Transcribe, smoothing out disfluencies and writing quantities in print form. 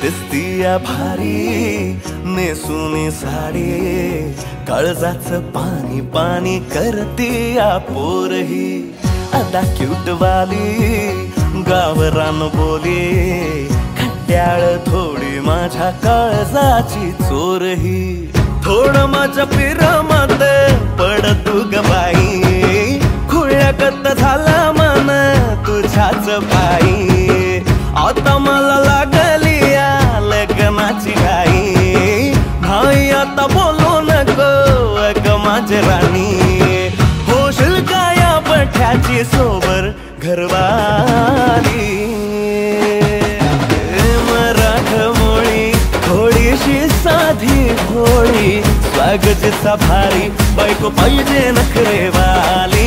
दिसतीया भारी नेसूनी साडी, काळजाचं पाणी पाणी करतीया पोरही. अदा क्यूट वाली गावरान बोली, खट्याळ थोडी माझ्या काळजाची चोरही. थोडं माझ्या पिरामध्ये पड तू ग बाई, खुळ्यागत झाला मन तुझ्याच पायी. आता मला लागली या लग्नाची घाई, नाही आता बोलू नको अग माझी राणी. होशील का या बठ्याची सोबर घरवाली. मराठमोळी थोडीशी साधी भोळी, स्वागतीचा भारी बायको पाहिजे नखरेवाली.